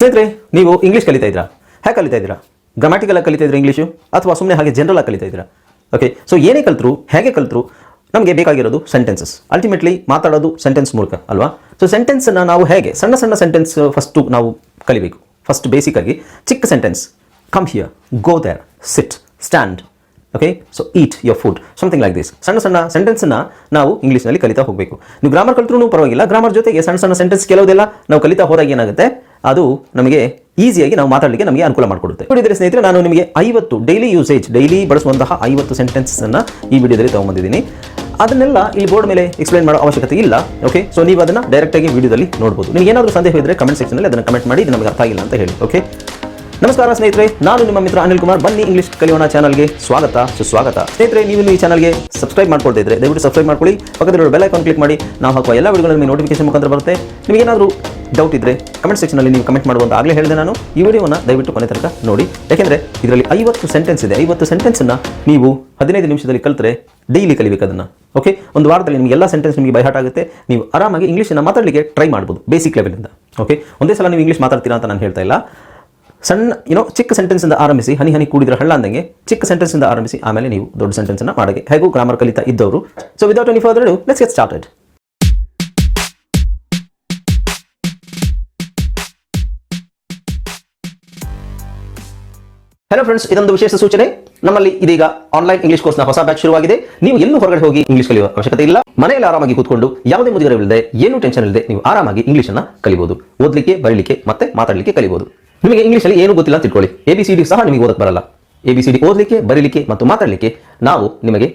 ಸ್ನೇಹಿತರೆ, ನೀವು ಇಂಗ್ಲೀಷ್ ಕಲಿತಾ ಇದ್ದೀರಾ? ಹೇಗೆ ಕಲಿತಾ ಇದ್ದೀರಾ? ಗ್ರಾಮ್ಯಾಟಿಕಲ್ ಆಗಿ ಕಲಿತಾ ಇದ್ದೀರಾ ಇಂಗ್ಲೀಷು, ಅಥವಾ ಸುಮ್ಮನೆ ಹಾಗೆ ಜನರಲ್ ಆಗಿ ಕಲಿತಾ ಇದ್ದೀರಾ? ಓಕೆ, ಸೊ ಏನೇ ಕಲ್ತರು, ಹೇಗೆ ಕಲ್ತರು, ನಮಗೆ ಬೇಕಾಗಿರೋದು ಸೆಂಟೆನ್ಸಸ್. ಅಲ್ಟಿಮೇಟ್ಲಿ ಮಾತಾಡೋದು ಸೆಂಟೆನ್ಸ್ ಮೂಲಕ ಅಲ್ವಾ? ಸೊ ಸೆಂಟೆನ್ಸನ್ನು ನಾವು ಹೇಗೆ ಸಣ್ಣ ಸಣ್ಣ ಸೆಂಟೆನ್ಸ್ ಫಸ್ಟು ನಾವು ಕಲಿಬೇಕು. ಫಸ್ಟ್ ಬೇಸಿಕ್ಕಾಗಿ ಚಿಕ್ಕ sentence, come here, go there, sit, stand, okay, so eat your food, something like this. ಸಣ್ಣ ಸಣ್ಣ ಸೆಂಟೆನ್ಸನ್ನು ನಾವು ಇಂಗ್ಲೀಷ್ನಲ್ಲಿ ಕಲಿತಾ ಹೋಗಬೇಕು. ನೀವು ಗ್ರಾಮರ್ ಕಲ್ತ್ರೂ ಪರವಾಗಿಲ್ಲ, ಗ್ರಾಮರ್ ಜೊತೆಗೆ ಸಣ್ಣ ಸಣ್ಣ ಸೆಂಟೆನ್ಸ್ ಕೆಲವುದೆಲ್ಲ ನಾವು ಕಲಿತಾ ಹೋದಾಗ ಏನಾಗುತ್ತೆ, ಅದು ನಮಗೆ ಈಸಿಯಾಗಿ ನಾವು ಮಾತಾಡಲಿಕ್ಕೆ ನಮಗೆ ಅನುಕೂಲ ಮಾಡಿಕೊಡುತ್ತೆ. ನೋಡಿದರೆ ಸ್ನೇಹಿತರೆ, ನಾನು ನಿಮಗೆ 50 ಡೈಲಿ ಯೂಸೇಜ್, ಡೈಲಿ ಬಳಸುವಂತಹ 50 ಸೆಂಟೆನ್ಸನ್ನು ಈ ವಿಡಿಯೋದಲ್ಲಿ ತೊಗೊಂಬಂದಿದ್ದೀನಿ. ಅದನ್ನೆಲ್ಲ ಈ ಬೋರ್ಡ್ ಮೇಲೆ ಎಕ್ಸ್ಪ್ಲೈನ್ ಮಾಡೋ ಅವಶ್ಯಕತೆ ಇಲ್ಲ. ಓಕೆ, ಸೊ ನೀವು ಅದನ್ನು ಡೈರೆಕ್ಟಾಗಿ ವಿಡಿಯೋದಲ್ಲಿ ನೋಡ್ಬೋದು. ನಿಮಗೆ ಏನಾದರೂ ಸಂದೇಹ ಇದ್ದರೆ ಕಮೆಂಟ್ ಸೆಕ್ಷನಲ್ಲಿ ಅದನ್ನು ಕಮೆಂಟ್ ಮಾಡಿ, ಇದು ನಮಗೆ ಅರ್ಥ ಆಗಿಲ್ಲ ಅಂತ ಹೇಳಿ. ಓಕೆ, ನಮಸ್ಕಾರ ಸ್ನೇಹಿತರೆ, ನಾನು ನಿಮ್ಮ ಮಿತ್ರ ಅನಿಲ್ ಕುಮಾರ್. ಬನ್ನಿ ಇಂಗ್ಲಿಷ್ ಕಲಿಯೋಣ ಚಾನಲ್ಗೆ ಸ್ವಾಗತ, ಸುಸ್ವಾಗತ. ಸ್ನೇಹಿತರೆ, ನೀವು ಈ ಚಾನಲ್ಗೆ ಸಬ್ಸ್ಕ್ರೈಬ್ ಮಾಡ್ಕೊಳ್ತಾ ಇದ್ದರೆ ದಯವಿಟ್ಟು ಸಬ್ಸ್ಕ್ರೈಬ್ ಮಾಡ್ಕೊಳ್ಳಿ. ಪಕ್ಕದಲ್ಲಿರೋ ಬೆಲ್ ಐಕಾನ್ ಕ್ಲಿಕ್ ಮಾಡಿ. ನಾವು ಹಾಕುವ ಎಲ್ಲ ವಿಡಿಯೋಗಳು ನಿಮಗೆ ನೋಟಿಫಿಕೇಶನ್ ಮುಖಾಂತರ ಬರುತ್ತೆ. ನಿಮಗೆ ಏನಾದರೂ ಡೌಟ್ ಇದ್ದರೆ ಕಮೆಂಟ್ ಸೆಕ್ಷನಲ್ಲಿ ನೀವು ಕಮೆಂಟ್ ಮಾಡುವಂತ ಆಗಲೇ ಹೇಳಿದೆ ನಾನು. ಈ ವಿಡಿಯೋವನ್ನು ದಯವಿಟ್ಟು ಕೊನೆ ತನಕ ನೋಡಿ, ಯಾಕೆಂದರೆ ಇದರಲ್ಲಿ 50 ಸೆಂಟೆನ್ಸ್ ಇದೆ. 50 ಸೆಂಟೆನ್ಸನ್ನು ನೀವು 15 ನಿಮಿಷದಲ್ಲಿ ಕಲಿತರೆ ಡೈಲಿ ಕಲಿಬೇಕು ಅದನ್ನು. ಓಕೆ, ಒಂದು ವಾರದಲ್ಲಿ ನಿಮಗೆ ಎಲ್ಲ ಸೆಂಟೆನ್ಸ್ ನಿಮಗೆ ಬೈ ಹಾರ್ಟ್ ಆಗುತ್ತೆ. ನೀವು ಆರಾಮಾಗಿ ಇಂಗ್ಲೀಷನ್ನು ಮಾತಾಡಲಿಕ್ಕೆ ಟ್ರೈ ಮಾಡ್ಬೋದು ಬೇಸಿಕ್ ಲೆವೆಲಿಂದ. ಓಕೆ, ಒಂದೇ ಸಲ ನೀವು ಇಂಗ್ಲೀಷ್ ಮಾತಾಡ್ತೀರಾ ಅಂತ ನಾನು ಹೇಳ್ತಾ ಇಲ್ಲ. ಸಣ್ಣ ಚಿಕ್ಕ ಸೆಂಟೆನ್ಸಿಂದ ಆರಂಭಿಸಿ, ಹನಿ ಹನಿ ಕೂಡಿದ್ರೆ ಹಳ್ಳ ಅಂದಂಗೆ ಚಿಕ್ಕ ಸೆಂಟೆನ್ಸಿಂದ ಆರಂಭಿಸಿ, ಆಮೇಲೆ ನೀವು ದೊಡ್ಡ ಸೆಂಟೆನ್ಸನ್ನು ಮಾಡೋಕ್ಕೆ ಹೇಗೂ ಗ್ರಾಮರ್ ಕಲಿತಾ ಇದ್ದವರು. So without any further do, let's get started. Hello friends, ಇದೊಂದು ವಿಶೇಷ ಸೂಚನೆ. ನಮ್ಮಲ್ಲಿ ಇದೀಗ ಆನ್ಲೈನ್ ಇಂಗ್ಲಿಷ್ ಕೋರ್ಸ್ನ ಹೊಸ ಬ್ಯಾಚ್ ಶುರುವಾಗಿದೆ. ನೀವು ಎಲ್ಲೂ ಹೊರಗಡೆ ಹೋಗಿ ಇಂಗ್ಲಿಷ್ ಕಲಿಯುವ ಅವಶ್ಯಕತೆ ಇಲ್ಲ. ಮನೆಯಲ್ಲಿ ಆರಾಮಾಗಿ ಕೂತ್ಕೊಂಡು ಯಾವುದೇ ಮುಜುಗರವಿಲ್ಲದೆ, ಏನೂ ಟೆನ್ಷನ್ ಇಲ್ಲದೆ ನೀವು ಆರಾಮಾಗಿ ಇಂಗ್ಲಿಷನ್ನು ಕಲಿಬಹುದು. ಓದಲಿಕ್ಕೆ, ಬರೀಲಿಕ್ಕೆ ಮತ್ತೆ ಮಾತಾಡಲಿಕ್ಕೆ ಕಲಿಬಹುದು. ನಿಮಗೆ ಇಂಗ್ಲೀಷಲ್ಲಿ ಏನು ಗೊತ್ತಿಲ್ಲ ಅಂತ ತಿಳ್ಕೊಳ್ಳಿ, ABCD ಸಹ ನಿಮಗೆ ಓದಕ್ಕೆ ಬರಲ್ಲ. ABCD ಓದಲಿಕ್ಕೆ, ಬರೀಲಿಕ್ಕೆ ಮತ್ತು ಮಾತಾಡಲಿಕ್ಕೆ ನಾವು ನಿಮಗೆ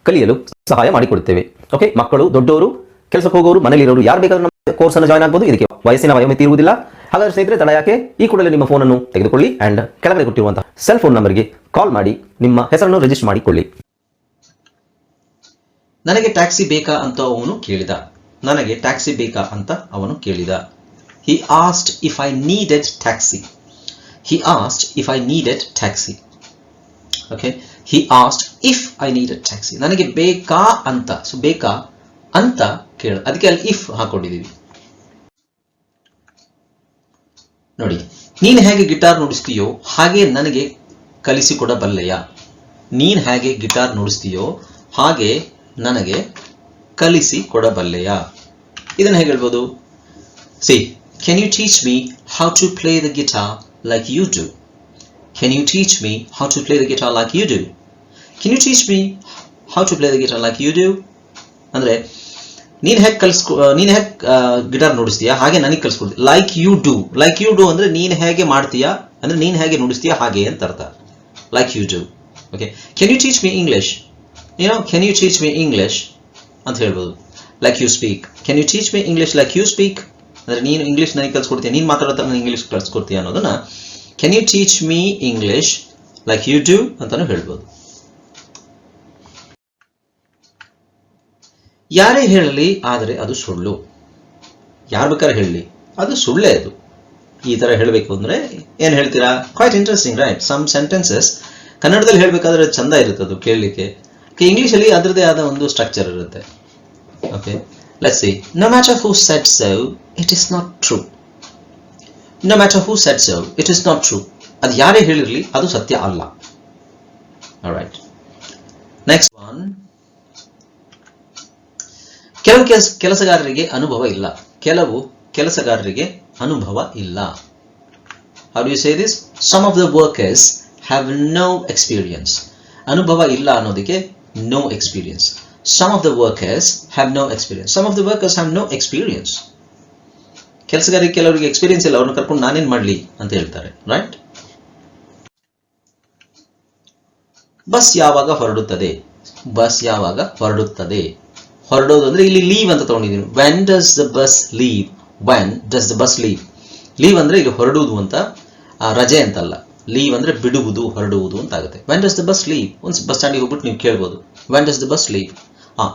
ಕಲಿಯಲು ಸಹಾಯ ಮಾಡಿಕೊಡುತ್ತೇವೆ. ಓಕೆ, ಮಕ್ಕಳು, ದೊಡ್ಡವರು, ಕೆಲಸಕ್ಕೆ ಹೋಗೋರು, ಮನೆಯಲ್ಲಿರೋರು ಯಾರು ಬೇಕಾದ್ರೂ ನಮ್ಮ ಕೋರ್ಸನ್ನು ಜಾಯ್ನ್ ಆಗ್ಬೋದು. ಇದಕ್ಕೆ ವಯಸ್ಸಿನ ವಯೋಮಿತಿ ಇರುವುದಿಲ್ಲ. ಹಾಗಾದ್ರೆ ಸ್ನೇಹಿತರೆ, ತಡ ಯಾಕೆ, ಈ ಕೂಡಲೇ ನಿಮ್ಮ ಫೋನನ್ನು ತೆಗೆದುಕೊಳ್ಳಿ ಅಂಡ್ ಕೆಳಗಡೆ ಕೊಟ್ಟಿರುವಂತಹ ಸೆಲ್ ಫೋನ್ ನಂಬರ್ಗೆ ಕಾಲ್ ಮಾಡಿ ನಿಮ್ಮ ಹೆಸರನ್ನು ರಿಜಿಸ್ಟರ್ ಮಾಡಿಕೊಳ್ಳಿ. ನನಗೆ ಟ್ಯಾಕ್ಸಿ ಬೇಕಾ ಅಂತ ಅವನು ಕೇಳಿದ. ನನಗೆ ಟ್ಯಾಕ್ಸಿ ಬೇಕಾ ಅಂತ ಅವನು ಕೇಳಿದ. He asked if I needed taxi. He asked if I needed taxi. Okay, he asked if I needed taxi. ನನಗೆ ಬೇಕಾ ಅಂತ, ಸೊ ಬೇಕಾ ಅಂತ ಕೇಳ, ಅದಕ್ಕೆ ಅಲ್ಲಿ if ಹಾಕೊಂಡಿದೀವಿ ನೋಡಿ. ನೀನು ಹೇಗೆ ಗಿಟಾರ್ ನುಡಿಸ್ತೀಯೋ ಹಾಗೆ ನನಗೆ ಕಲಿಸಿಕೊಡಬಲ್ಲೆಯ. ನೀನು ಹೇಗೆ ಗಿಟಾರ್ ನುಡಿಸ್ತೀಯೋ ಹಾಗೆ ನನಗೆ ಕಲಿಸಿಕೊಡಬಲ್ಲೆಯ. ಇದನ್ನು ಹೇಗೆ ಹೇಳ್ಬೋದು? See, can you teach me how to play the guitar like you do? Can you teach me how to play the guitar like you do? Can you teach me how to play the guitar like you do? ಅಂದ್ರೆ ನೀನು ಹೇಗೆ guitar ನುಡಿಸ್ತೀಯಾ ಹಾಗೆ ನನಗೆ ಕಲಿಸ್ಕೊಡ್ತೀಯ. Like you do, like you do ಅಂದ್ರೆ ನೀನು ಹೇಗೆ ಮಾಡ್ತೀಯಾ ಅಂದ್ರೆ ನೀನು ಹೇಗೆ ನುಡಿಸ್ತೀಯಾ ಹಾಗೆ ಅಂತ ಅರ್ಥ. Like you do. Okay, can you teach me English? Can you teach me English ಅಂತ ಹೇಳ್ಬೋದು. Like you speak, can you teach me English like you speak ಅಂದ್ರೆ ನೀನು ಇಂಗ್ಲಿಷ್ ನನಗೆ ಕಲ್ಸ್ಕೊಡ್ತೀಯ, ನೀನು ಮಾತಾಡೋದು ನಾನು ಇಂಗ್ಲಿಷ್ ಕಲ್ಸ್ಕೊಡ್ತೀಯ ಅನ್ನೋದನ್ನ can you teach me English like you do ಅಂತಾನು ಹೇಳ್ಬೋದು. ಯಾರೇ ಹೇಳಲಿ ಆದರೆ ಅದು ಸುಳ್ಳು. ಯಾರು ಬೇಕಾದ್ರೆ ಹೇಳಲಿ, ಅದು ಸುಳ್ಳೇ. ಅದು ಈ ತರ ಹೇಳಬೇಕು ಅಂದ್ರೆ ಏನ್ ಹೇಳ್ತೀರಾ? Quite interesting, right? Some sentences ಕನ್ನಡದಲ್ಲಿ ಹೇಳ್ಬೇಕಾದ್ರೆ ಚಂದ ಇರುತ್ತೆ ಅದು ಕೇಳಲಿಕ್ಕೆ. ಇಂಗ್ಲಿಷಲ್ಲಿ ಅದರದೇ ಆದ ಒಂದು ಸ್ಟ್ರಕ್ಚರ್ ಇರುತ್ತೆ. Okay, let's see. No matter who said so, it is not true. No matter who said so, it is not true. ಅದು ಯಾರೇ ಹೇಳಿರಲಿ ಅದು ಸತ್ಯ ಅಲ್ಲ. All right. Next one. ಕೆಲವು ಕೆಲಸಗಾರರಿಗೆ ಅನುಭವ ಇಲ್ಲ. ಕೆಲವು ಕೆಲಸಗಾರರಿಗೆ ಅನುಭವ ಇಲ್ಲ. How do you say this? Some of the workers have no experience. ಅನುಭವ ಇಲ್ಲ ಅನ್ನೋದಕ್ಕೆ no experience. Some of the workers have no experience. Some of the workers have no experience. ಕೆಲಸಗಾರರಿಗೆ ಕೆಲವರಿಗೆ ಎಕ್ಸ್ಪೀರಿಯನ್ಸ್ ಇಲ್ಲ, ಅವ್ರನ್ನ ಕರ್ಕೊಂಡು ನಾನೇನ್ ಮಾಡ್ಲಿ ಅಂತ ಹೇಳ್ತಾರೆ. ರೈಟ್? ಬಸ್ ಯಾವಾಗ ಹೊರಡುತ್ತದೆ? ಬಸ್ ಯಾವಾಗ ಹೊರಡುತ್ತದೆ? ಹೊರಡೋದು ಅಂದ್ರೆ ಇಲ್ಲಿ ಲೀವ್ ಅಂತ ತಗೊಂಡಿದ್ದೀನಿ. When does the bus leave? When does the bus leave? Leave ಅಂದ್ರೆ ಇಲ್ಲಿ ಹೊರಡುವುದು ಅಂತ, ರಜೆ ಅಂತಲ್ಲ. ಲೀವ್ ಅಂದ್ರೆ ಬಿಡುವುದು, ಹೊರಡುವುದು ಅಂತ ಆಗುತ್ತೆ. When does the bus leave? ಒಂದು ಬಸ್ ಸ್ಟ್ಯಾಂಡಿಗೆ ಹೋಗ್ಬಿಟ್ಟು ನೀವು ಕೇಳ್ಬೋದು, When does the bus leave?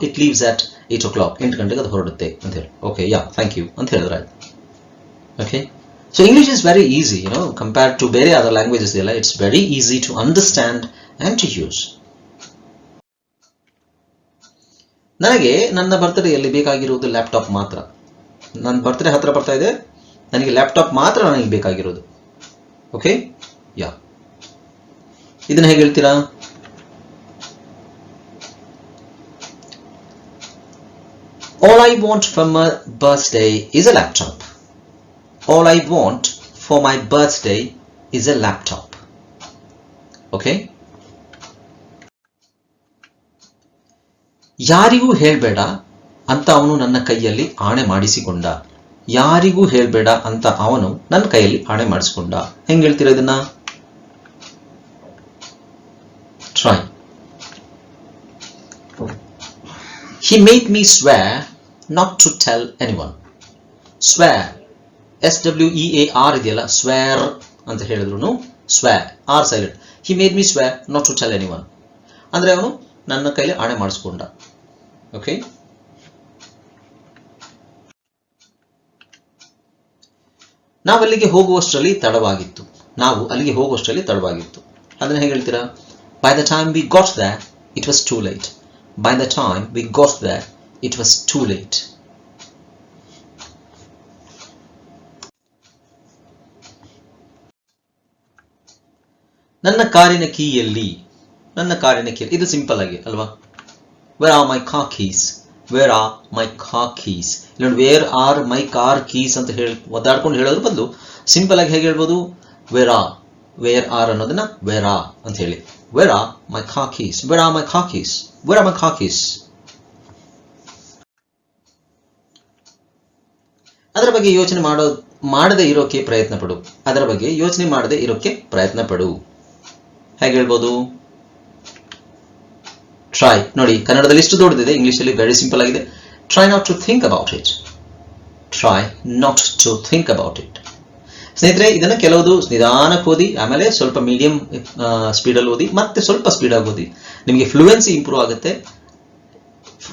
It leaves at 8 o'clock. 8 ಗಂಟೆಗೆ ಅದು ಹೊರಡುತ್ತೆ ಅಂತ ಹೇಳಿ. ಓಕೆ, ಯಾ, ಥ್ಯಾಂಕ್ ಯು ಅಂತ ಹೇಳಿದ್ರೆ ಆಯ್ತು. Okay, so English is very easy, compared to ಬೇರೆ ಅದರ್ ಲ್ಯಾಂಗ್ವೇಜಸ್ ಎಲ್ಲ. It's very easy to understand and to use. ನನಗೆ ನನ್ನ ಬರ್ತ್ಡೇಯಲ್ಲಿ ಬೇಕಾಗಿರುವುದು ಲ್ಯಾಪ್ಟಾಪ್ ಮಾತ್ರ. ನನ್ನ ಬರ್ತ್ಡೇ ಹತ್ರ ಬರ್ತಾ ಇದೆ, ನನಗೆ ಲ್ಯಾಪ್ಟಾಪ್ ಮಾತ್ರ ನನಗೆ ಬೇಕಾಗಿರೋದು. ಓಕೆ, ಯಾ. ಇದನ್ನ ಹೇಗೆ ಹೇಳ್ತೀರಾ? All I want for my birthday is a laptop. All I want for my birthday is a laptop. Okay? ಯಾರಿಗೂ ಹೇಳಬೇಡ ಅಂತ ಅವನು ನನ್ನ ಕೈಯಲ್ಲಿ ಆಣೆ ಮಾಡಿಸಿಕೊಂಡ. ಯಾರಿಗೂ ಹೇಳಬೇಡ ಅಂತ ಅವನು ನನ್ನ ಕೈಯಲ್ಲಿ ಆಣೆ ಮಾಡಿಸಿಕೊಂಡ. ಹೆಂಗೆ ಹೇಳ್ತೀರಾ ಇದನ್ನ? Try. He made me swear not to tell anyone. Swear, SWEAR ಇದೆಯಲ್ಲ, swear ಅಂತ ಹೇಳಿದ್ರು swear, R silent. He made me swear not to tell anyone. ಅಂದ್ರೆ ಅವನು ನನ್ನ ಕೈಲಿ ಆಣೆ ಮಾಡಿಸ್ಕೊಂಡ. ಓಕೆ, ನಾವು ಅಲ್ಲಿಗೆ ಹೋಗುವಷ್ಟರಲ್ಲಿ ತಡವಾಗಿತ್ತು. ನಾವು ಅಲ್ಲಿಗೆ ಹೋಗುವಷ್ಟರಲ್ಲಿ ತಡವಾಗಿತ್ತು. ಅದನ್ನ ಹೇಗೆ ಹೇಳ್ತೀರಾ? By the time we got there, it was too late. By the time we got there, it was too late. ನನ್ನ ಕಾರಿನ ಕೀಯಲ್ಲಿ, ನನ್ನ ಕಾರಿನ ಕೀ, ಇದು ಸಿಂಪಲ್ ಆಗಿ ಅಲ್ವಾ? Where are my car keys? Where are my car keys? ಇಲ್ಲಿ ನೋಡಿ, where are my car keys ಅಂತ ಹೇಳಿ ಒದ್ದಾಡ್ಕೊಂಡು ಹೇಳೋದ್ರ ಬದಲು ಸಿಂಪಲ್ ಆಗಿ ಹೇಗೆ ಹೇಳ್ಬೋದು? where are ಅನ್ನೋದನ್ನ where are ಅಂತ ಹೇಳಿ. Where are my car keys? Where are my car keys? Where are my car keys? ಅದರ ಬಗ್ಗೆ ಯೋಚನೆ ಮಾಡದೆ ಇರೋಕೆ ಪ್ರಯತ್ನ ಪಡು. ಅದರ ಬಗ್ಗೆ ಯೋಚನೆ ಮಾಡದೆ ಇರೋಕೆ ಪ್ರಯತ್ನ ಪಡು. ಹೇಗೆ ಹೇಳ್ಬೋದು? ಟ್ರೈ. ನೋಡಿ, ಕನ್ನಡದಲ್ಲಿ ಇಷ್ಟು ದೊಡ್ಡದಿದೆ, ಇಂಗ್ಲಿಷಲ್ಲಿ ವೆರಿ ಸಿಂಪಲ್ ಆಗಿದೆ. Try not to think about it. Try not to think about it. ಸ್ನೇಹಿತರೆ, ಇದನ್ನು ಕೆಲವುದು ನಿಧಾನಕ್ಕೆ ಓದಿ, ಆಮೇಲೆ ಸ್ವಲ್ಪ ಮೀಡಿಯಂ ಸ್ಪೀಡಲ್ಲಿ ಓದಿ, ಮತ್ತೆ ಸ್ವಲ್ಪ ಸ್ಪೀಡಾಗಿ ಓದಿ. ನಿಮಗೆ ಫ್ಲೂಯೆನ್ಸಿ ಇಂಪ್ರೂವ್ ಆಗುತ್ತೆ.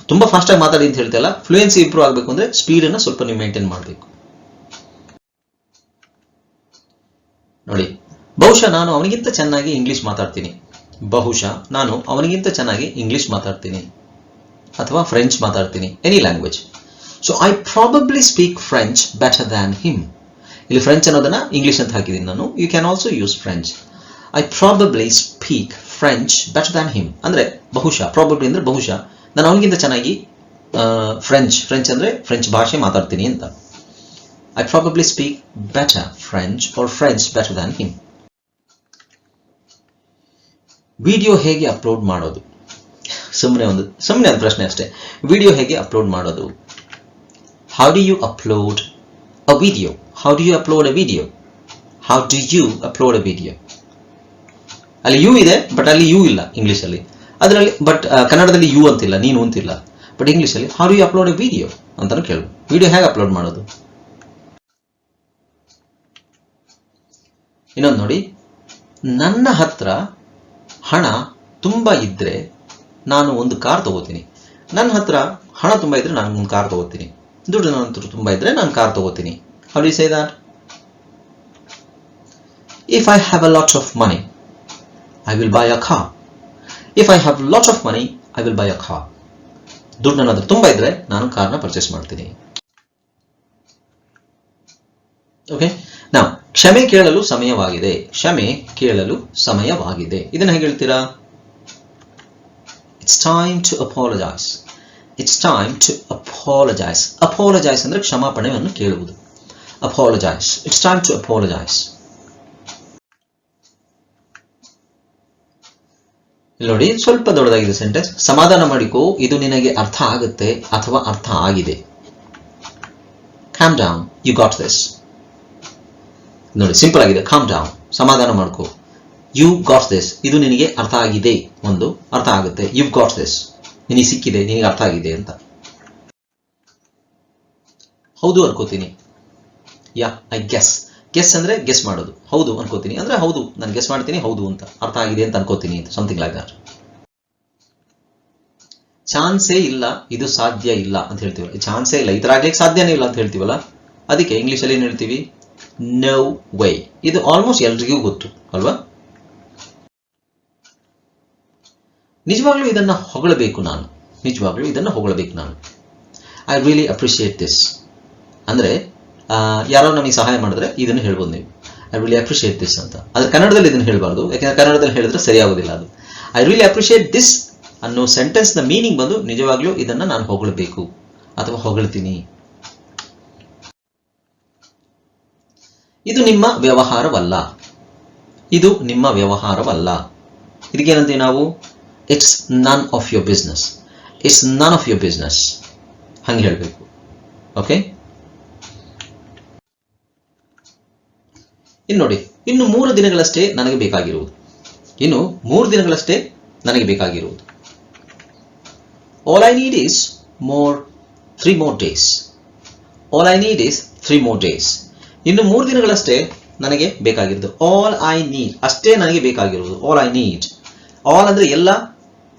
ತುಂಬ ಫಾಸ್ಟಾಗಿ ಮಾತಾಡಿ ಅಂತ ಹೇಳ್ತಿಲ್ಲ. ಫ್ಲೂಯೆನ್ಸಿ ಇಂಪ್ರೂವ್ ಆಗಬೇಕು ಅಂದರೆ ಸ್ಪೀಡನ್ನು ಸ್ವಲ್ಪ ನೀವು ಮೇಂಟೈನ್ ಮಾಡಬೇಕು. ನೋಡಿ, ಬಹುಶಃ ನಾನು ಅವನಿಗಿಂತ ಚೆನ್ನಾಗಿ ಇಂಗ್ಲಿಷ್ ಮಾತಾಡ್ತೀನಿ. ಬಹುಶಃ ನಾನು ಅವನಿಗಿಂತ ಚೆನ್ನಾಗಿ ಇಂಗ್ಲಿಷ್ ಮಾತಾಡ್ತೀನಿ ಅಥವಾ ಫ್ರೆಂಚ್ ಮಾತಾಡ್ತೀನಿ, any language. So I probably speak French better than him. ಇಲ್ಲಿ ಫ್ರೆಂಚ್ ಅನ್ನೋದನ್ನ ಇಂಗ್ಲಿಷ್ ಅಂತ ಹಾಕಿದ್ದೀನಿ ನಾನು. You can also use French. I probably speak French better than him ಅಂದರೆ ಬಹುಶಃ, ಪ್ರಾಬಬ್ಲಿ ಅಂದರೆ ಬಹುಶಃ ನಾನು ಅವನಿಗಿಂತ ಚೆನ್ನಾಗಿ ಫ್ರೆಂಚ್ ಅಂದರೆ ಫ್ರೆಂಚ್ ಭಾಷೆ ಮಾತಾಡ್ತೀನಿ ಅಂತ. I probably speak better French or French better than him. Video ಹೇಗೆ ಅಪ್ಲೋಡ್ ಮಾಡೋದು? ಸುಮ್ಮನೆ ಒಂದು ಪ್ರಶ್ನೆ ಅಷ್ಟೇ. ವಿಡಿಯೋ ಹೇಗೆ ಅಪ್ಲೋಡ್ ಮಾಡೋದು? How do you upload a video? How do you upload a video? How do you upload a video? ಅಲ್ಲಿ you ಇದೆ, ಬಟ್ ಅಲ್ಲಿ ಯು ಇಲ್ಲ ಇಂಗ್ಲೀಷಲ್ಲಿ. ಅದರಲ್ಲಿ ಬಟ್ ಕನ್ನಡದಲ್ಲಿ ಯು ಅಂತಿಲ್ಲ, ನೀನು ಅಂತಿಲ್ಲ. ಬಟ್ ಇಂಗ್ಲೀಷಲ್ಲಿ how do you upload a video ಅಂತಾನು ಕೇಳು. ವಿಡಿಯೋ ಹೇಗೆ ಅಪ್ಲೋಡ್ ಮಾಡೋದು? ಇನ್ನೊಂದು ನೋಡಿ, ನನ್ನ ಹತ್ರ ಹಣ ತುಂಬ ಇದ್ದರೆ ನಾನು ಒಂದು ಕಾರ್ ತಗೋತೀನಿ. ನನ್ನ ಹತ್ರ ಹಣ ತುಂಬ ಇದ್ದರೆ ನಾನು ಒಂದು ಕಾರ್ ತಗೋತೀನಿ. ದುಡ್ಡು ನನ್ನ ಹತ್ರ ತುಂಬ ಇದ್ದರೆ ನಾನು ಕಾರ್ ತಗೋತೀನಿ. How do you say that? If I have a lot of money, I will buy a car. If I have lot of money, I will buy a car. ದುಡ್ಡು ನನ್ನ ಹತ್ರ ತುಂಬ ಇದ್ದರೆ ನಾನು ಕಾರ್ನ ಪರ್ಚೇಸ್ ಮಾಡ್ತೀನಿ. ಓಕೆ, ನಾವು ಕ್ಷಮೆ ಕೇಳಲು ಸಮಯವಾಗಿದೆ. ಕ್ಷಮೆ ಕೇಳಲು ಸಮಯವಾಗಿದೆ. ಇದನ್ನ ಹೇಗೆ ಹೇಳ್ತೀರಾ? It's time to apologize. It's time to apologize. Apologize ಅಂದ್ರೆ ಕ್ಷಮಾಪಣೆಯನ್ನು ಕೇಳುವುದು. Apologize. It's time to apologize. ನೋಡಿ, ಸ್ವಲ್ಪ ದೊಡ್ಡದಾಗಿದೆ ಸೆಂಟೆನ್ಸ್. ಸಮಾಧಾನ ಮಾಡಿಕೋ, ಇದು ನಿನಗೆ ಅರ್ಥ ಆಗುತ್ತೆ ಅಥವಾ ಅರ್ಥ ಆಗಿದೆ. Calm down, you got this. ನೋಡಿ, ಸಿಂಪಲ್ ಆಗಿದೆ. ಕಾಮ್ ಡೌನ್, ಸಮಾಧಾನ ಮಾಡ್ಕೋ. ಯು ಗಾಟ್ ದಿಸ್, ಇದು ನಿನಗೆ ಅರ್ಥ ಆಗಿದೆ, ಒಂದು ಅರ್ಥ ಆಗುತ್ತೆ. ಯು ಗಾಟ್ ದಿಸ್, ನಿನಗೆ ಸಿಕ್ಕಿದೆ, ನಿನಗೆ ಅರ್ಥ ಆಗಿದೆ ಅಂತ. ಹೌದು ಅನ್ಕೋತೀನಿ. ಯಾ, ಐ ಗೆಸ್. ಗೆಸ್ ಅಂದ್ರೆ ಗೆಸ್ ಮಾಡೋದು. ಹೌದು ಅನ್ಕೋತೀನಿ ಅಂದ್ರೆ ಹೌದು, ನಾನು ಗೆಸ್ ಮಾಡ್ತೀನಿ, ಹೌದು ಅಂತ ಅರ್ಥ ಆಗಿದೆ ಅಂತ ಅನ್ಕೋತೀನಿ ಅಂತ, ಸಮಥಿಂಗ್ ಲೈಕ್ ದಟ್. ಚಾನ್ಸೇ ಇಲ್ಲ, ಇದು ಸಾಧ್ಯ ಇಲ್ಲ ಅಂತ ಹೇಳ್ತೀವಲ್ಲ. ಚಾನ್ಸೇ ಇಲ್ಲ, ಈ ತರ ಆಗ್ಲಿಕ್ಕೆ ಸಾಧ್ಯನೇ ಇಲ್ಲ ಅಂತ ಹೇಳ್ತೀವಲ್ಲ, ಅದಕ್ಕೆ ಇಂಗ್ಲಿಷಲ್ಲಿ ಏನು ಹೇಳ್ತೀವಿ? No way. ಇದು ಆಲ್ಮೋಸ್ಟ್ ಎಲ್ರಿಗೂ ಗೊತ್ತು ಅಲ್ವಾ? ನಿಜವಾಗ್ಲೂ ಇದನ್ನ ಹೊಗಳಬೇಕು ನಾನು. ನಿಜವಾಗ್ಲೂ ಇದನ್ನ ಹೊಗಳಬೇಕು ನಾನು. ಐ ರಿಯಲಿ ಅಪ್ರಿಷಿಯೇಟ್ ದಿಸ್ ಅಂದ್ರೆ ಯಾರೋ ನಮಗೆ ಸಹಾಯ ಮಾಡಿದ್ರೆ ಇದನ್ನು ಹೇಳ್ಬೋದು ನೀವು, ಐ ರಿಯಲಿ ಅಪ್ರಿಷಿಯೇಟ್ ದಿಸ್ ಅಂತ. ಆದರೆ ಕನ್ನಡದಲ್ಲಿ ಇದನ್ನು ಹೇಳಬಾರ್ದು, ಯಾಕೆಂದರೆ ಕನ್ನಡದಲ್ಲಿ ಹೇಳಿದ್ರೆ ಸರಿಯಾಗೋದಿಲ್ಲ ಅದು. ಐ ರಿಯಲಿ ಅಪ್ರಿಷಿಯೇಟ್ ದಿಸ್ ಅನ್ನೋ ಸೆಂಟೆನ್ಸ್ನ ಮೀನಿಂಗ್ ಬಂದು ನಿಜವಾಗ್ಲೂ ಇದನ್ನು ನಾನು ಹೊಗಳಬೇಕು ಅಥವಾ ಹೊಗಳ್ತೀನಿ. ಇದು ನಿಮ್ಮ ವ್ಯವಹಾರವಲ್ಲ, ಇದು ನಿಮ್ಮ ವ್ಯವಹಾರವಲ್ಲ. ಇದಕ್ಕೇನಂತೀವಿ ನಾವು? It's none of your business, it's none of your business, ಹಂಗೆ ಹೇಳಬೇಕು. ಓಕೆ, ಇನ್ನು ನೋಡಿ, ಇನ್ನು 3 ದಿನಗಳಷ್ಟೇ ನನಗೆ ಬೇಕಾಗಿರುವುದು. ಇನ್ನು 3 ದಿನಗಳಷ್ಟೇ ನನಗೆ ಬೇಕಾಗಿರುವುದು. All I need is 3 more days. All I need is 3 more days. ಇನ್ನು 3 ದಿನಗಳಷ್ಟೇ ನನಗೆ ಬೇಕಾಗಿರೋದು. ಆಲ್ ಐ ನೀಡ್, ಅಷ್ಟೇ ನನಗೆ ಬೇಕಾಗಿರುವುದು. ಆಲ್ ಐ ನೀಡ್, ಆಲ್ ಅಂದ್ರೆ ಎಲ್ಲ,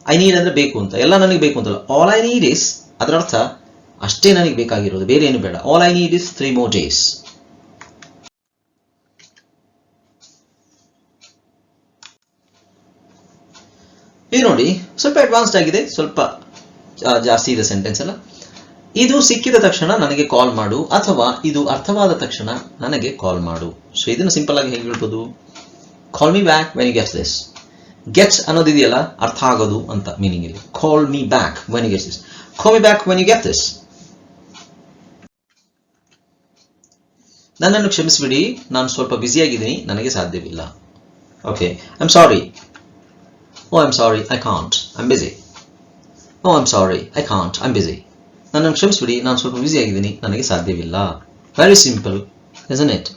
ಐ ನೀಡ್ ಅಂದ್ರೆ ಬೇಕು ಅಂತ, ಎಲ್ಲ ನನಗೆ ಬೇಕು ಅಂತಲ್ಲ. ಆಲ್ ಐ ನೀಡ್ ಇಸ್, ಅದರ ಅರ್ಥ ಅಷ್ಟೇ ನನಗೆ ಬೇಕಾಗಿರೋದು, ಬೇರೆ ಏನು ಬೇಡ. All I need is 3 more days. ಇದು ನೋಡಿ, ಸ್ವಲ್ಪ ಅಡ್ವಾನ್ಸ್ಡ್ ಆಗಿದೆ, ಸ್ವಲ್ಪ ಜಾಸ್ತಿ ಇದೆ ಸೆಂಟೆನ್ಸ್ ಎಲ್ಲ. ಇದು ಸಿಕ್ಕಿದ ತಕ್ಷಣ ನನಗೆ ಕಾಲ್ ಮಾಡು, ಅಥವಾ ಇದು ಅರ್ಥವಾದ ತಕ್ಷಣ ನನಗೆ ಕಾಲ್ ಮಾಡು. ಸೊ ಇದನ್ನು ಸಿಂಪಲ್ ಆಗಿ ಹೇಗೆ ಹೇಳ್ಬೋದು? Call me back when you get this. Get ಅನ್ನೋದಿದೆಯಲ್ಲ, ಅರ್ಥ ಆಗೋದು ಅಂತ ಮೀನಿಂಗ್ ಇಲ್ಲಿ. Call me back when you get this. Call me back when you get this. ನನ್ನನ್ನು ಕ್ಷಮಿಸಿಬಿಡಿ, ನಾನು ಸ್ವಲ್ಪ ಬ್ಯುಸಿಯಾಗಿದ್ದೀನಿ, ನನಗೆ ಸಾಧ್ಯವಿಲ್ಲ. Okay, I am sorry. Oh I am sorry, I can't, I am busy. Oh I am sorry, I can't, I am busy. ನನ್ನನ್ನು ಕ್ಷಮಿಸ್ಬಿಡಿ, ನಾನು ಸ್ವಲ್ಪ ಬ್ಯುಸಿ ಆಗಿದ್ದೀನಿ, ನನಗೆ ಸಾಧ್ಯವಿಲ್ಲ. Very simple, isn't it?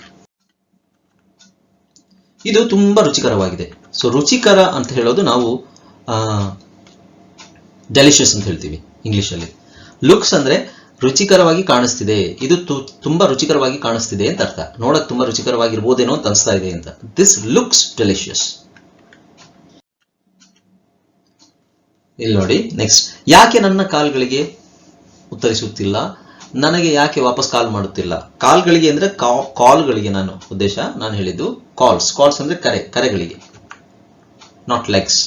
ಇದು ತುಂಬಾ ರುಚಿಕರವಾಗಿದೆ. ಸೊ ರುಚಿಕರ ಅಂತ ಹೇಳೋದು ನಾವು ಡೆಲಿಷಿಯಸ್ ಅಂತ ಹೇಳ್ತೀವಿ ಇಂಗ್ಲಿಷಲ್ಲಿ. ಲುಕ್ಸ್ ಅಂದ್ರೆ ರುಚಿಕರವಾಗಿ ಕಾಣಿಸ್ತಿದೆ, ಇದು ತುಂಬಾ ರುಚಿಕರವಾಗಿ ಕಾಣಿಸ್ತಿದೆ ಅಂತ ಅರ್ಥ. ನೋಡಕ್ ತುಂಬಾ ರುಚಿಕರವಾಗಿರ್ಬೋದೇನೋ ಅಂತ ಅನಿಸ್ತಾ ಇದೆ ಅಂತ. This looks delicious. ಇಲ್ಲಿ ನೋಡಿ, ನೆಕ್ಸ್ಟ್, ಯಾಕೆ ನನ್ನ ಕಾಲ್ಗಳಿಗೆ ಉತ್ತರಿಸುತ್ತಿಲ್ಲ, ನನಗೆ ಯಾಕೆ ವಾಪಸ್ ಕಾಲ್ ಮಾಡುತ್ತಿಲ್ಲ. ಕಾಲ್ಗಳಿಗೆ ಅಂದ್ರೆ ಕಾಲ್ಗಳಿಗೆ ನಾನು ಹೇಳಿದ್ದು ಕಾಲ್ಸ್. ಕಾಲ್ಸ್ ಅಂದ್ರೆ ಕರೆಗಳಿಗೆ, not legs.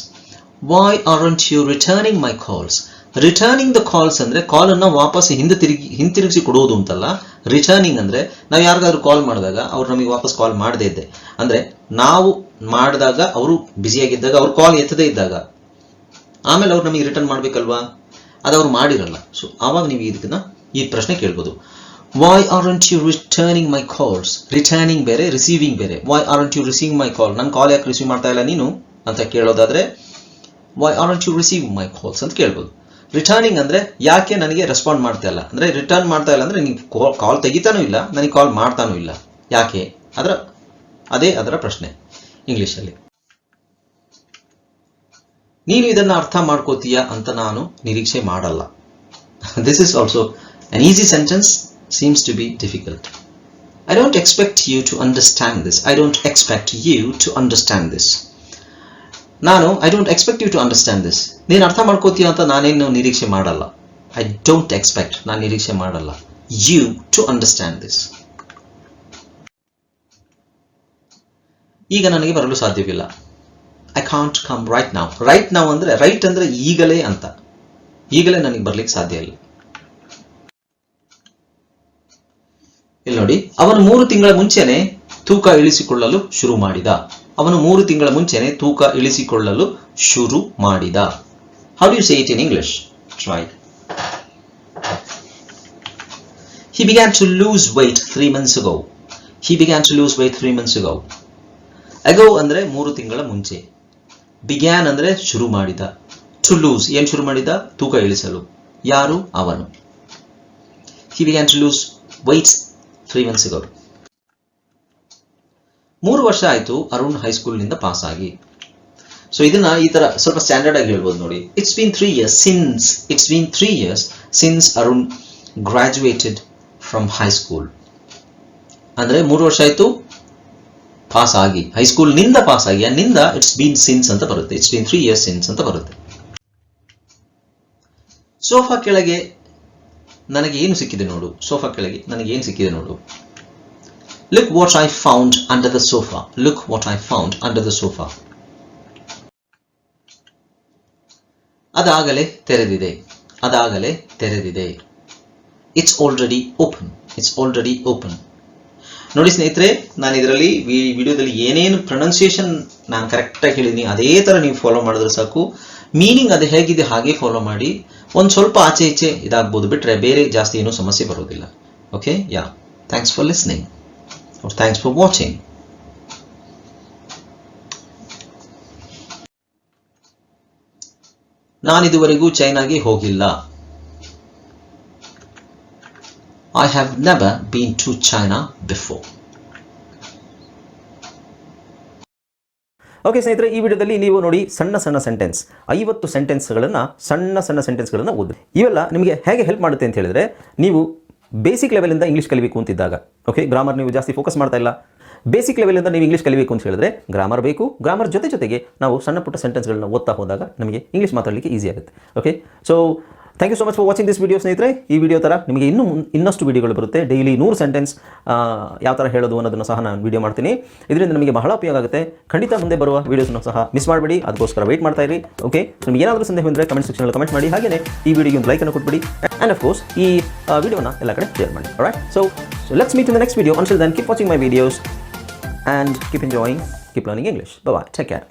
Why aren't you returning my calls. Returning the calls ಅಂದ್ರೆ ಕಾಲ್ ಅನ್ನ ವಾಪಸ್ ಹಿಂತಿರುಗಿಸಿ ಕೊಡುವುದು ಅಂತಲ್ಲ. ರಿಟರ್ನಿಂಗ್ ಅಂದ್ರೆ ನಾವು ಯಾರಿಗಾದ್ರೂ ಕಾಲ್ ಮಾಡಿದಾಗ ಅವ್ರು ನಮಗೆ ವಾಪಸ್ ಕಾಲ್ ಮಾಡದೇ ಇದ್ದೆ, ಅಂದ್ರೆ ನಾವು ಮಾಡಿದಾಗ ಅವರು ಬ್ಯುಸಿಯಾಗಿದ್ದಾಗ, ಅವ್ರು ಕಾಲ್ ಎತ್ತದೇ ಇದ್ದಾಗ, ಆಮೇಲೆ ಅವ್ರು ನಮಗೆ ರಿಟರ್ನ್ ಮಾಡ್ಬೇಕಲ್ವಾ, ಅದು ಅವ್ರು ಮಾಡಿರಲ್ಲ. ಸೊ ಆವಾಗ ನೀವು ಈ ಪ್ರಶ್ನೆ ಕೇಳ್ಬೋದು, why aren't you returning my calls. Returning ಬೇರೆ, ರಿಸೀವಿಂಗ್ ಬೇರೆ. Why aren't you receiving my call, ನನ್ನ ಕಾಲ್ ಯಾಕೆ ರಿಸೀವ್ ಮಾಡ್ತಾ ಇಲ್ಲ ನೀನು ಅಂತ ಕೇಳೋದಾದ್ರೆ why aren't you receiving my calls ಅಂತ ಕೇಳ್ಬೋದು. ರಿಟರ್ನಿಂಗ್ ಅಂದ್ರೆ ಯಾಕೆ ನನಗೆ ರೆಸ್ಪಾಂಡ್ ಮಾಡ್ತಾ ಇಲ್ಲ, ಅಂದ್ರೆ ರಿಟರ್ನ್ ಮಾಡ್ತಾ ಇಲ್ಲ ಅಂದ್ರೆ ನೀವು ಕಾಲ್ ತೆಗಿತಾನೂ ಇಲ್ಲ, ನನಗೆ ಕಾಲ್ ಮಾಡ್ತಾನೂ ಇಲ್ಲ, ಯಾಕೆ? ಅದೇ ಅದರ ಪ್ರಶ್ನೆ ಇಂಗ್ಲಿಷಲ್ಲಿ. ನೀನು ಇದನ್ನ ಅರ್ಥ ಮಾಡ್ಕೋತೀಯಾ ಅಂತ ನಾನು ನಿರೀಕ್ಷೆ ಮಾಡಲ್ಲ. This is also an easy sentence, seems to be difficult. I don't expect you to understand this. I don't expect you to understand this. I don't expect you to understand this. ನೀನು ಅರ್ಥ ಮಾಡ್ಕೋತೀಯಾ ಅಂತ ನಾನೇನು ನಿರೀಕ್ಷೆ ಮಾಡಲ್ಲ. I don't expect, ನಾನು ನಿರೀಕ್ಷೆ ಮಾಡಲ್ಲ, you to understand this. ಈಗ ನನಗೆ ಬರಲು ಸಾಧ್ಯವಿಲ್ಲ. I can't come right now. Right now ಅಂದ್ರೆ ರೈಟ್ ಅಂದ್ರೆ ಈಗಲೇ ಅಂತ. ಈಗಲೇ ನನಗೆ ಬರ್ಲಿಕ್ಕೆ ಸಾಧ್ಯ ಇಲ್ಲ. ಇಲ್ಲಿ ನೋಡಿ, ಅವನು 3 ತಿಂಗಳ ಮುಂಚೆನೆ ತೂಕ ಇಳಿಸಿಕೊಳ್ಳಲು ಶುರು ಮಾಡಿದ. ಅವನು 3 ತಿಂಗಳ ಮುಂಚೆನೆ ತೂಕ ಇಳಿಸಿಕೊಳ್ಳಲು ಶುರು ಮಾಡಿದ. How do you say it in English? Try. He began to lose weight 3 months ago. He began to lose weight 3 months ago. Ago ಅಂದ್ರೆ 3 ತಿಂಗಳ ಮುಂಚೆ. Began ಅಂದ್ರೆ ಶುರು ಮಾಡಿದ. To lose, ಏನು ಶುರು ಮಾಡಿದ? ತೂಕ ಇಳಿಸಲು. ಯಾರು? ಅವನು. He began to lose weight 3 months ago. 3 ವರ್ಷ ಆಯ್ತು ಅರುಣ್ ಹೈಸ್ಕೂಲ್ನಿಂದ ಪಾಸ್ ಆಗಿ. ಸೊ ಇದನ್ನ ಈ ತರ ಸ್ವಲ್ಪ ಸ್ಟ್ಯಾಂಡರ್ಡ್ ಆಗಿ ಹೇಳ್ಬೋದು ನೋಡಿ. It's been 3 years since Arun graduated from high school. ಅಂದ್ರೆ 3 ವರ್ಷ ಆಯ್ತು ಪಾಸ್ ಆಗಿ, ಹೈಸ್ಕೂಲ್ ನಿಂದ ಪಾಸ್ ಆಗಿ. ನಿಂದ ಇಟ್ಸ್ ಬೀನ್ ಸಿನ್ಸ್ ಅಂತ ಬರುತ್ತೆ. ಇಟ್ಸ್ ಬೀನ್ 3 years ಸಿನ್ಸ್ ಅಂತ ಬರುತ್ತೆ. ಸೋಫಾ ಕೆಳಗೆ ನನಗೆ ಏನು ಸಿಕ್ಕಿದೆ ನೋಡು. ಸೋಫಾ ಕೆಳಗೆ ನನಗೆ ಏನು ಸಿಕ್ಕಿದೆ ನೋಡು. Look what I found under the sofa. Look what I found under the sofa. ಅದಾಗಲೇ ತೆರೆದಿದೆ. ಅದಾಗಲೇ ತೆರೆದಿದೆ. It's already open. It's already open. ನೋಡಿ ಸ್ನೇಹಿತರೆ, ನಾನು ಇದರಲ್ಲಿ ವಿಡಿಯೋದಲ್ಲಿ ಏನೇನು ಪ್ರೊನೌನ್ಸಿಯೇಷನ್ ನಾನು ಕರೆಕ್ಟಾಗಿ ಹೇಳಿದ್ದೀನಿ ಅದೇ ಥರ ನೀವು ಫಾಲೋ ಮಾಡಿದ್ರೆ ಸಾಕು. ಮೀನಿಂಗ್ ಅದು ಹೇಗಿದೆ ಹಾಗೆ ಫಾಲೋ ಮಾಡಿ. ಒಂದು ಸ್ವಲ್ಪ ಆಚೆ ಈಚೆ ಇದಾಗ್ಬೋದು, ಬಿಟ್ಟರೆ ಬೇರೆ ಜಾಸ್ತಿ ಏನೂ ಸಮಸ್ಯೆ ಬರೋದಿಲ್ಲ. Okay, yeah, thanks for listening or thanks for watching. ನಾನಿದುವರೆಗೂ ಚೈನಾಗೆ ಹೋಗಿಲ್ಲ. I have never been to China before. Okay ಸ್ನೇಹಿತರೆ, ಈ ವಿಡಿಯೋದಲ್ಲಿ ನೀವು ನೋಡಿ ಸಣ್ಣ ಸಣ್ಣ ಸೆಂಟೆನ್ಸ್ 50 ಸೆಂಟೆನ್ಸ್ಗಳನ್ನು ಸಣ್ಣ ಸೆಂಟೆನ್ಸ್ಗಳನ್ನು ಓದಿ. ಇವೆಲ್ಲ ನಿಮಗೆ ಹೇಗೆ ಹೆಲ್ಪ್ ಮಾಡುತ್ತೆ ಅಂತ ಹೇಳಿದ್ರೆ, ನೀವು ಬೇಸಿಕ್ ಲೆವೆಲಿಂದ ಇಂಗ್ಲೀಷ್ ಕಲಿಬೇಕು ಅಂತಿದ್ದಾಗ, ಓಕೆ, ಗ್ರಾಮರ್ ನೀವು ಜಾಸ್ತಿ ಫೋಕಸ್ ಮಾಡ್ತಾ ಇಲ್ಲ, ಬೇಸಿಕ್ ಲೆವೆಲಿಂದ ನೀವು ಇಂಗ್ಲೀಷ್ ಕಲಿಬೇಕು ಅಂತ ಹೇಳಿದ್ರೆ ಗ್ರಾಮರ್ ಬೇಕು. ಗ್ರಾಮರ್ ಜೊತೆಗೆ ನಾವು ಸಣ್ಣ ಪುಟ್ಟ ಸೆಂಟೆನ್ಸ್ಗಳನ್ನ ಓದ್ತಾ ಹೋದಾಗ ನಮಗೆ ಇಂಗ್ಲೀಷ್ ಮಾತಾಡಲಿಕ್ಕೆ ಈಸಿ ಆಗುತ್ತೆ. Okay, so thank you so much for watching this video ಸ್ನೇಹಿತರೆ. ಈ ವಿಡಿಯೋ ಥರ ನಿಮಗೆ ಇನ್ನಷ್ಟು ವಿಡಿಯೋಗಳು ಬರುತ್ತೆ. ಡೈಲಿ 100 ಸೆಂಟೆನ್ಸ್ ಯಾವ ಥರ ಹೇಳೋದು ಅನ್ನೋದನ್ನು ಸಹ ನಾನು ವಿಡಿಯೋ ಮಾಡ್ತೀನಿ. ಇದರಿಂದ ನಮಗೆ ಬಹಳ ಉಪಯೋಗ ಆಗುತ್ತೆ. ಖಂಡಿತ ಮುಂದೆ ಬರುವ ವೀಡಿಯೋಸನ್ನು ಸಹ ಮಿಸ್ ಮಾಡಬೇಡಿ. ಅದಕ್ಕೋಸ್ಕರ ವೆಯ್ಟ್ ಮಾಡ್ತಾ ಇರಿ. ಓಕೆ, ನಿಮಗೆ ಏನಾದರೂ ಸಂದೇಹ ಬಂದರೆ ಕಮೆಂಟ್ ಸೆಕ್ಷನಲ್ಲಿ ಕಮೆಂಟ್ ಮಾಡಿ. ಹಾಗೆಯೇ ಈ ವಿಡಿಯೋಗೆ ಒಂದು ಲೈಕನ್ನು ಕೊಟ್ಬಿಡಿ. ಆ್ಯಂಡ್ ಆಫ್ ಕೋರ್ಸ್ ಈ ವಿಡಿಯೋನ ಎಲ್ಲ ಕಡೆ ಶೇರ್ ಮಾಡಿ. All right, so let's meet in the next video. Until then, keep watching my videos and keep enjoying, keep learning English. Bye bye, take care.